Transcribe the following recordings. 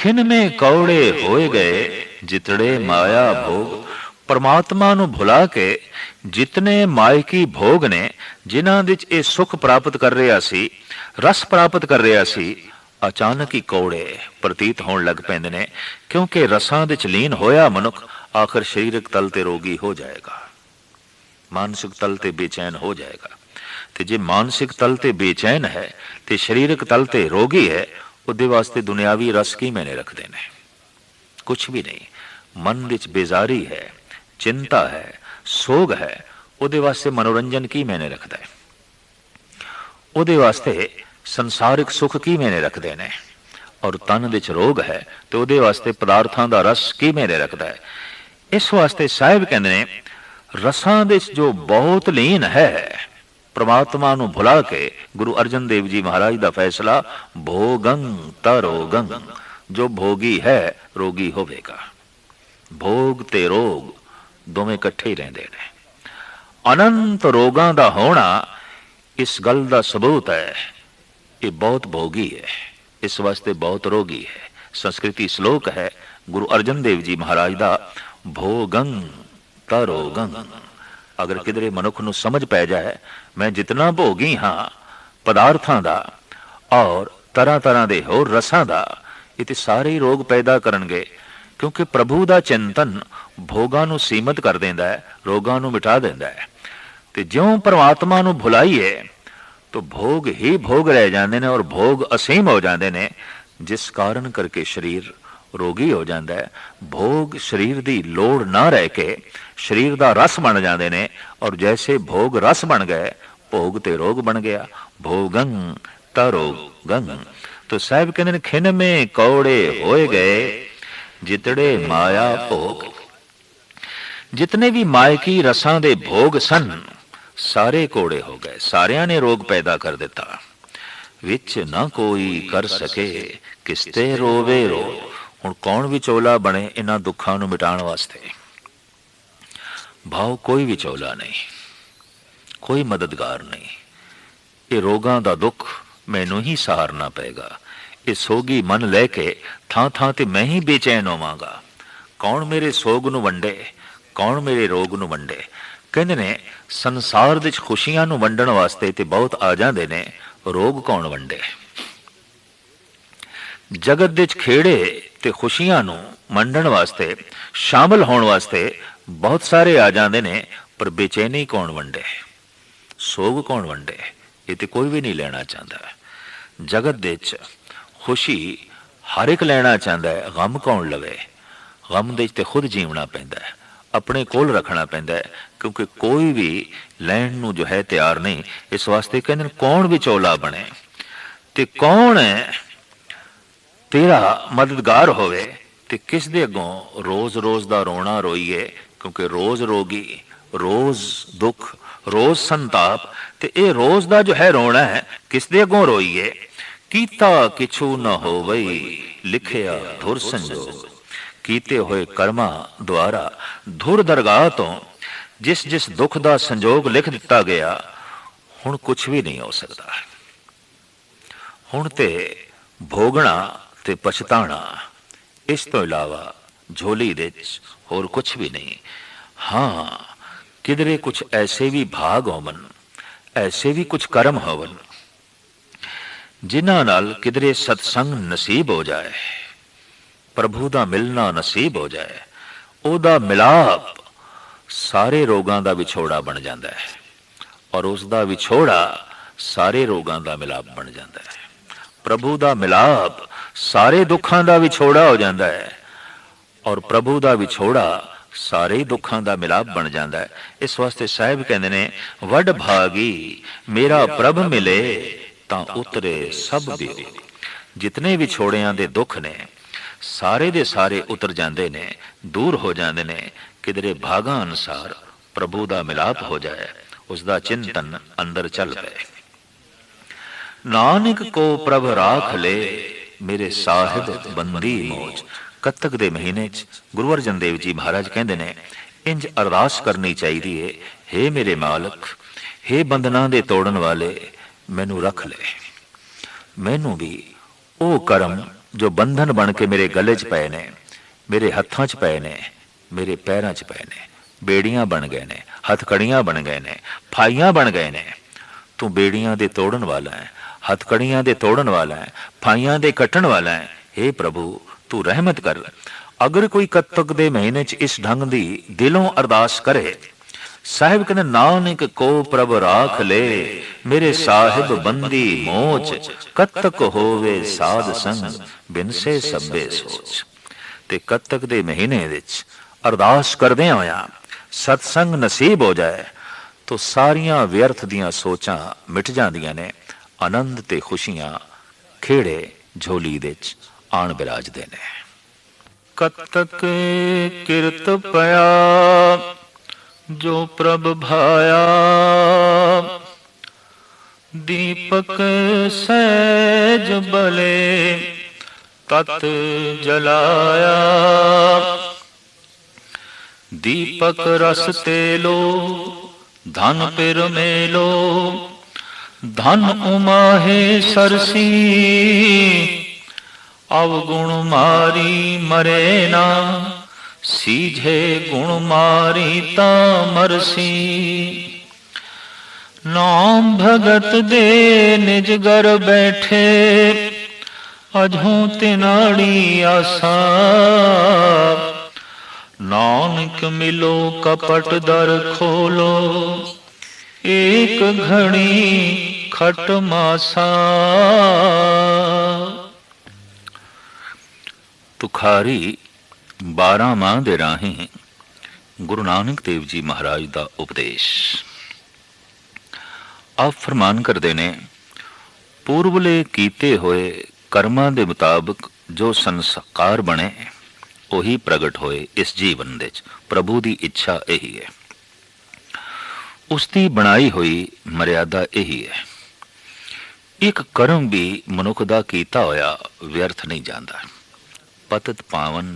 खिन में कौड़े होए गए जितड़े माया भोग। परमात्मा ਨੂੰ ਭੁਲਾ ਕੇ ਜਿਤਨੇ ਮਾਇਕੀ ਭੋਗ ਨੇ ਜਿਨ੍ਹਾਂ ਵਿੱਚ ਇਹ ਸੁਖ ਪ੍ਰਾਪਤ ਕਰ ਰਿਹਾ ਸੀ, ਰਸ ਪ੍ਰਾਪਤ ਕਰ ਰਿਹਾ ਸੀ, ਅਚਾਨਕ ਹੀ ਕੌੜੇ ਪ੍ਰਤੀਤ ਹੋਣ ਲੱਗ ਪੈਂਦੇ ਨੇ, ਕਿਉਂਕਿ ਰਸਾਂ ਵਿੱਚ ਲੀਨ ਹੋਇਆ ਮਨੁੱਖ ਆਖਰ ਸਰੀਰਕ ਤਲ ਤੇ ਰੋਗੀ ਹੋ ਜਾਏਗਾ, ਮਾਨਸਿਕ ਤਲ ਤੇ ਬੇਚੈਨ ਹੋ ਜਾਏਗਾ। ਤੇ ਜੇ ਮਾਨਸਿਕ ਤਲ ਤੇ ਬੇਚੈਨ ਹੈ ਤੇ ਸਰੀਰਕ ਤਲ ਤੇ ਰੋਗੀ ਹੈ, ਉਹਦੇ ਵਾਸਤੇ ਦੁਨਿਆਵੀ ਰਸ ਕੀ ਮੈਨੇ ਰੱਖਦੇ ਨੇ? ਕੁਛ ਵੀ ਨਹੀਂ। ਮਨ ਵਿੱਚ ਬੇਜ਼ਾਰੀ ਹੈ, ਚਿੰਤਾ ਹੈ, ਸੋਗ ਹੈ, ਉਹਦੇ ਵਾਸਤੇ ਮਨੋਰੰਜਨ ਕੀ ਮੈਨੇ ਰੱਖਦਾ ਹੈ? ਉਹਦੇ ਵਾਸਤੇ ਸੰਸਾਰਿਕ ਸੁਖ ਕੀ ਮੈਨੇ ਰੱਖਦੇ ਨੇ? ਔਰ ਤਨ ਵਿੱਚ ਰੋਗ ਹੈ ਤੇ ਉਹਦੇ ਵਾਸਤੇ ਪਦਾਰਥਾਂ ਦਾ ਰਸ ਕੀ ਮੈਨੇ ਰੱਖਦਾ ਹੈ? ਇਸ ਵਾਸਤੇ ਸਾਹਿਬ ਕਹਿੰਦੇ ਨੇ ਰਸਾਂ ਵਿੱਚ ਜੋ ਬਹੁਤ ਲੀਨ ਹੈ, परमात्मा ਨੂੰ ਭੁਲਾ ਕੇ गुरु अर्जन देव जी महाराज ਦਾ फैसला भोगं तरोगं, जो भोगी है रोगी होवेगा। भोग ते रोग दोवें इकट्ठे ही रहंदे ने। अनंत रोगां दा होना इस गल दा सबूत है, ये बहुत भोगी है, इस वास्ते बहुत रोगी है। संस्कृति श्लोक है गुरु अर्जन देव जी महाराज दा, भोगं तरोगं। अगर किधरे मनुख ਨੂੰ समझ पै जाए मैं जितना भोगी हाँ पदार्थां दा और तरह तरह के होर रसां दा, ये सारे ही रोग पैदा करनगे, क्योंकि प्रभु दा चिंतन भोगां नूं सीमित कर देंदा है, रोगां नूं मिटा देंदा है। ते ज्यों परमात्मा नूं भुलाईए तो भोग ही भोग रह जाते हैं और भोग असीम हो जाते हैं, जिस कारण करके शरीर रोगी हो जाता है। भोग शरीर की लोड़ ना रह के शरीर का रस बन जाते हैं, और जैसे भोग रस बन गए भोग ते रोग बन गया। भोगं तरोगं। तो साहब कहते खिन में कौड़े होए गए जितड़े माया भोग। जितने भी मायकी रसां दे भोग सन सारे कोड़े हो गए, सारियां ने रोग पैदा कर दिता। विच ना कोई कर सके किसते रोवे रो। हुण कौन विचोला बने इन्हां दुखां नूं मिटाण वास्ते? भाव कोई विचोला नहीं, कोई मददगार नहीं। ये रोगां दा दुख मैनू ही सहारना पेगा। ये सोगी मन लैके थां थां ते मैं ही बेचैन होवांगा। कौन मेरे सोग नूं वंडे, कौन मेरे रोग नूं वंडे? कहंदे ने संसार विच खुशियां नूं वंडण वास्ते ते बहुत आ जांदे ने, रोग कौन वंडे? जगत विच खेड़े ते खुशियां नूं वंडण वास्ते, शामिल होण वास्ते बहुत सारे आ जाते ने, पर बेचैनी कौन वंडे, सोग कौन वंडे? ये तो कोई भी नहीं लेना चाहता। जगत विच खुशी हर एक लेना चाहता है, गम कौन लवे? गम दे ते खुद जीवना पैंदा है, अपने कोल रखना पैंदा है, क्योंकि कोई भी लैण नूं जो है तैयार नहीं। इस वास्ते कहते कौन विचोला बने ते कौन तेरा मददगार होवे, ते किस दे अगों रोज रोज दा रोना रोईए? क्योंकि रोज रोगी, रोज दुख, रोज संताप, ते ये रोज दा जो है रोना है किस दे अगों रोईए? कीता किछू न होवई लिखिया धुर संजोग। कीते होए कर्मा द्वारा धुर दरगाह तो जिस जिस दुख दा संजोग लिख दिता गया, हुण कुछ भी नहीं हो सकता। हुण ते भोगना ते पछताना, इस तो इलावा झोली विच होर कुछ भी नहीं। हाँ, किधरे कुछ ऐसे भी भाग होवन, ऐसे भी कुछ कर्म होवन जिन्हां नाल किधरे सत्संग नसीब हो जाए, प्रभु दा मिलना नसीब हो जाए, ओदा मिलाप सारे रोगां दा विछोड़ा बन जाता है, और उसका विछोड़ा सारे रोगां दा मिलाप बन जाता है। प्रभु दा मिलाप सारे दुखां दा विछोड़ा हो जाता है, और प्रभु दा विछोड़ा सारे दुखां दा मिलाप बन जाता है। इस वास्ते साहिब कहते ने वड भागी मेरा प्रभ मिले तां उतरे सब दिओ। जितने विछोड़ियां दे दुख ने सारे दे सारे उतर जाते ने, दूर हो जाते ने। किधरे भागा अनुसार प्रभु दा मिलाप हो जाए, उसका चिंतन अंदर चल पे। नानक को प्रभ राख ले मेरे साहिब बंदी मौज। कत्तक दे महीने गुरु अर्जन देव जी महाराज कहते ने इंज अरदास करनी चाहिए, हे मेरे मालक, हे बंधना दे तोड़न वाले, मैनू रख ले। मैनू भी ओ कर्म जो बंधन बन के मेरे गले च पए ने, मेरे हत्थां च पए ने, मेरे पैरां च पए ने। बेड़ियां बन गए ने, हथकड़ियां बन गए ने, फाइयां बन गए ने। तू बेड़ियां दे तोड़न वाला है, हथकड़ियां दे तोड़न वाला है, फाइयां दे कट्टण वाला है। हे प्रभु तू रहमत कर। अगर कोई कत्तक दे महीने च इस ढंग दी दिलों अरदास करे, साहिब कहते नानक को प्रभ राख ले, मेरे साहिब बंदी मोच, कत्तक होवे साध संग, बिन से सब्बे सोच। ते कत्तक दे महीने विच अरदास करदे होया सत्संग नसीब हो जाए तो सारियां व्यर्थ दियां सोचां मिट जांदियां ने। आनंद ते खुशियां खेड़े झोली दे च आण बिराजदे ने। कत्तक किरत पया जो प्रभ भाया, दीपक सहज बले तत जलाया। दीपक रस तेलो धन पिर मेलो, धन उमाहे सरसी, अवगुण मारी मरे ना, सीझे गुण मारी ता मरसी। नाम भगत दे निज घर बैठे, अजों तिनाड़ी आसा। नानक मिलो कपट दर खोलो, एक घड़ी खट मासा। तुखारी 12 माह दे राहें गुरु नानक देव जी महाराज दा उपदेश। आप फरमान करते ने, पूर्वले कीते होए कर्मां दे मुताबिक जो संस्कार बने ਉਹੀ प्रगट होए इस जीवन दे प्रभु की इच्छा यही है। उसकी बनाई हुई मर्यादा यही है। एक कर्म भी मनुख दा कीता होया व्यर्थ नहीं जाता। पतत पावन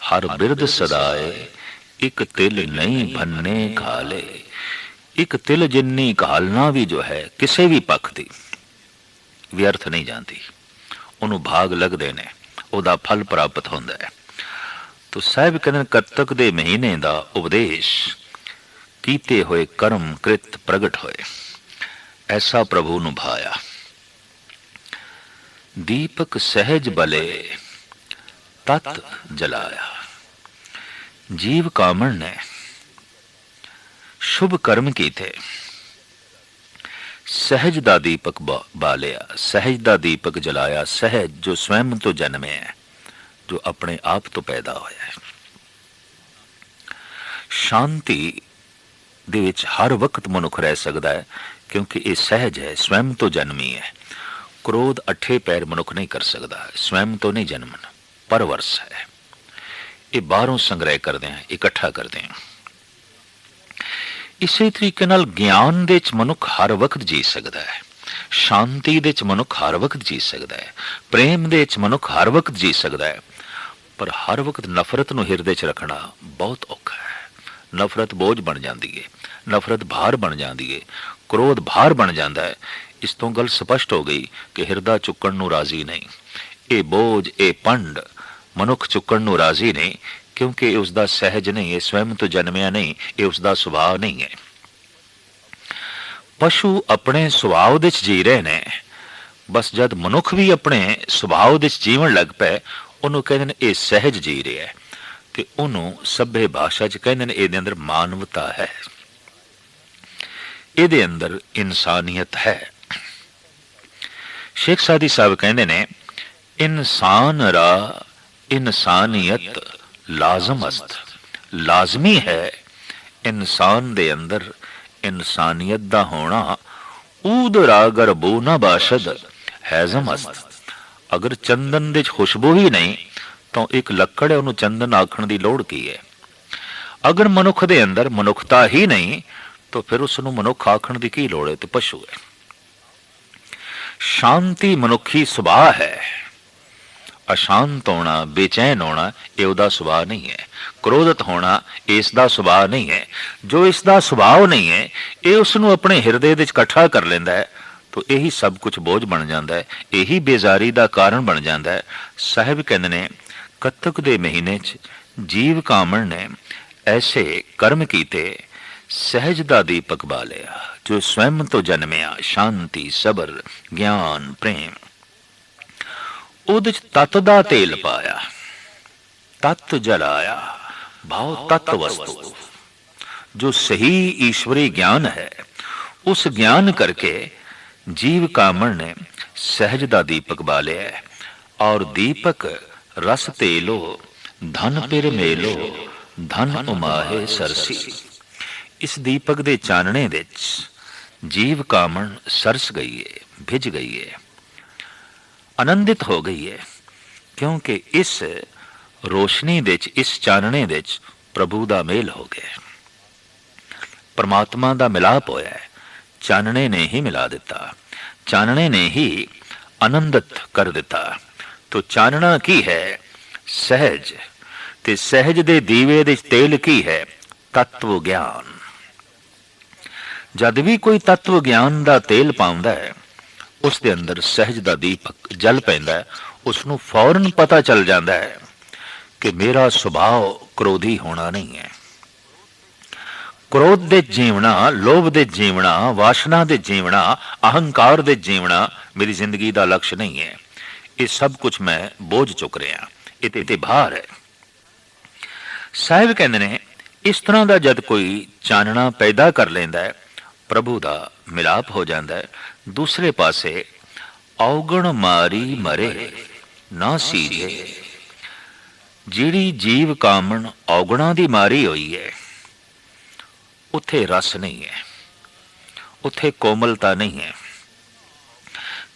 हर बिरद सदाए, एक तिल नहीं भन्ने खाले। एक तिल जिन्नी घालना भी जो है किसी भी पक्ष की व्यर्थ नहीं जाती। उन्होंने भाग लगते ने, उहदा फल प्राप्त होता है। तो साहिब कहते कत्तक दे महीने का उपदेश कीते हुए कर्म कृत प्रगट होए, ऐसा प्रभु नु भाया। दीपक सहज बले तत जलाया। जीव कामण ने शुभ कर्म कीते, सहज दा दीपक बालिया, सहज दा दीपक जलाया। सहज जो स्वयं तो जन्मे है, जो अपने आप तो पैदा होया है। शांति दे विच हर वक्त मनुख रह सकता है, क्योंकि ये सहज है, स्वयं तो जन्मी है। क्रोध अठे पैर मनुख नहीं कर सकता, स्वयं तो नहीं जन्मना, परवरस है। ये बाहरों संग्रह करते हैं, इकट्ठा करते हैं। इसी तरीके नाल ज्ञान दे च मनुख हर वक्त जी सकता है, शांति दे च मनुख हर वक्त जी सकता है, प्रेम दे च मनुख हर वक्त जी सकता है। पर हर वक्त नफरत नूं हिरदे च रखना बहुत औखा है। नफरत बोझ बन जाती है, नफरत भार बन जाती है, क्रोध भार बन जाता है। इस तो गल स्पष्ट हो गई कि हिरदा चुकण नूं राजी नहीं। ये बोझ, ये पंड मनुख चुकण नूं राजी नहीं, क्योंकि ये उसका सहज नहीं है, स्वयं तो जन्मिया नहीं, ये उसका सुभाव नहीं है। पशु अपने सुभाव दे च जी रहे ने, बस जद मनुख भी अपने सुभाव दे च जीवन लग पे, उन्होंने कहते हैं ये सहज जी रहा है। तो उन्होंने सभ्य भाषा च कहते हैं ये अंदर मानवता है, ये अंदर इंसानियत है। शेख सादी साहब कहते हैं इंसान रा इंसानियत लाजम अस्त। लाजमी है इंसान दे अंदर इंसानियत दा होना। ऊद रागर बो ना बाशद हैजम अस्त। अगर चंदन दे खुशबू ही नहीं तो एक लक्कड़ है, उन्होंने चंदन आखण की लोड़ की है। अगर मनुख दे अंदर मनुखता ही नहीं तो फिर उसनू मनुख आखण की की लोड़ है, तो पशु है। शांति मनुखी सुभाव है, अशांत होना, बेचैन होना ये उसदा सुभाव नहीं है। क्रोधित होना इसका सुभाव नहीं है। जो इसका सुभाव नहीं है ये उसनू अपने हिरदे दे इकट्ठा कर लेंदा है तो यही सब कुछ बोझ बन जाता है, यही बेजारी का कारण बन जाता है। साहिब कहते ने कत्तक दे महीने च जीव कामण ने ऐसे कर्म कीते, सहज दा दीपक बालिया, जो स्वयं तो जन्मिया, शांति सबर ज्ञान प्रेम, उद तत्त दा तेल पाया, तत्त जलाया, भाव तत्व वस्तु, जो सही ईश्वरी ज्ञान है, उस ज्ञान करके जीव कामण ने सहज दा दीपक बालिया है। और दीपक रस तेलो, धन पिर मेलो, धन उमाहे सरसी। इस दीपक दे चानने विच जीव कामण सरस गई है, भिज गई है, आनंदित हो गई है, क्योंकि इस रोशनी दे च, इस चानने दे च प्रभु दा मेल हो गया, परमात्मा दा मिलाप होया है। चानने ने ही मिला दिता, चानने ने ही आनंदित कर दिता। तो चानना की है? सहज। ते सहज दे दीवे दे तेल की है? तत्व ज्ञान। जद भी कोई तत्व ज्ञान दा तेल पाउंदा है, उस दे अंदर सहज दा दीपक जल पैंदा है, उसनू फौरन पता चल जाता है कि मेरा सुभाव क्रोधी होना नहीं है। क्रोध दे जीवना, लोभ दे जीवना, वासना दे जीवना, अहंकार दे जीवना मेरी जिंदगी दा लक्ष्य नहीं है। ये सब कुछ मैं बोझ चुक रहा, ये भार है। साहिब कहते ने इस तरह का जद कोई चानना पैदा कर लेंदा है, प्रभु दा मिलाप हो जाता है। दूसरे पासे औगण मारी मरे ना सीजे, जिहड़ी जीव कामण औगणा दी मारी हुई है, उत्थे रस नहीं है, उत्थे कोमलता नहीं है,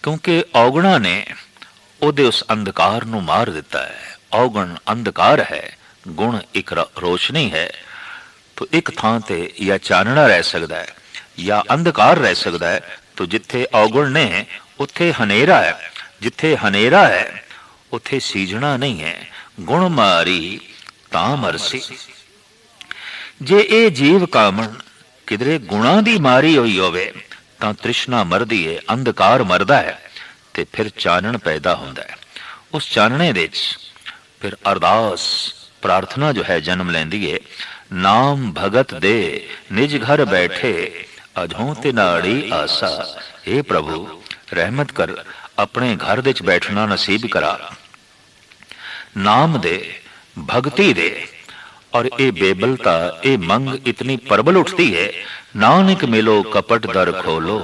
क्योंकि औगणा ने ओदे उस अंधकार नू मार दिता है। औगण अंधकार है, गुण एक रोशनी है। तो एक थां ते या चानना रह सकता है या अंधकार रह सकता है। तो जिथे औगण ने उत्थे हनेरा है, जिथे हनेरा है उत्थे सीजना नहीं है। गुण मारी तां मरसी। जे ये जीव कामण किधरे गुणा दी मारी हुई होवे तां तृष्णा मरदी है, अंधकार मरदा है, ते फिर चानण पैदा होंदा है। उस चानणे दे फिर अरदास प्रार्थना जो है जन्म लैंदी है। नाम भगत दे निज घर बैठे, अजों ते नाड़ी आसा। हे प्रभु रहमत कर, अपने घर दे बैठना नसीब करा। नाम दे, भगती दे। और ये बेबलता, ये मंग इतनी प्रबल उठती है। नानक मिलो कपट दर खोलो,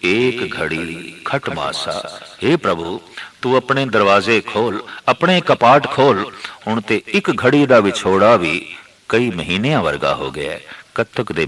एक घड़ी खट मासा। हे प्रभु तू अपने दरवाजे खोल, अपने कपाट खोल। हुण ते एक घड़ी दा विछोड़ा भी कई महीनियां वर्गा हो गया। कत्तक दे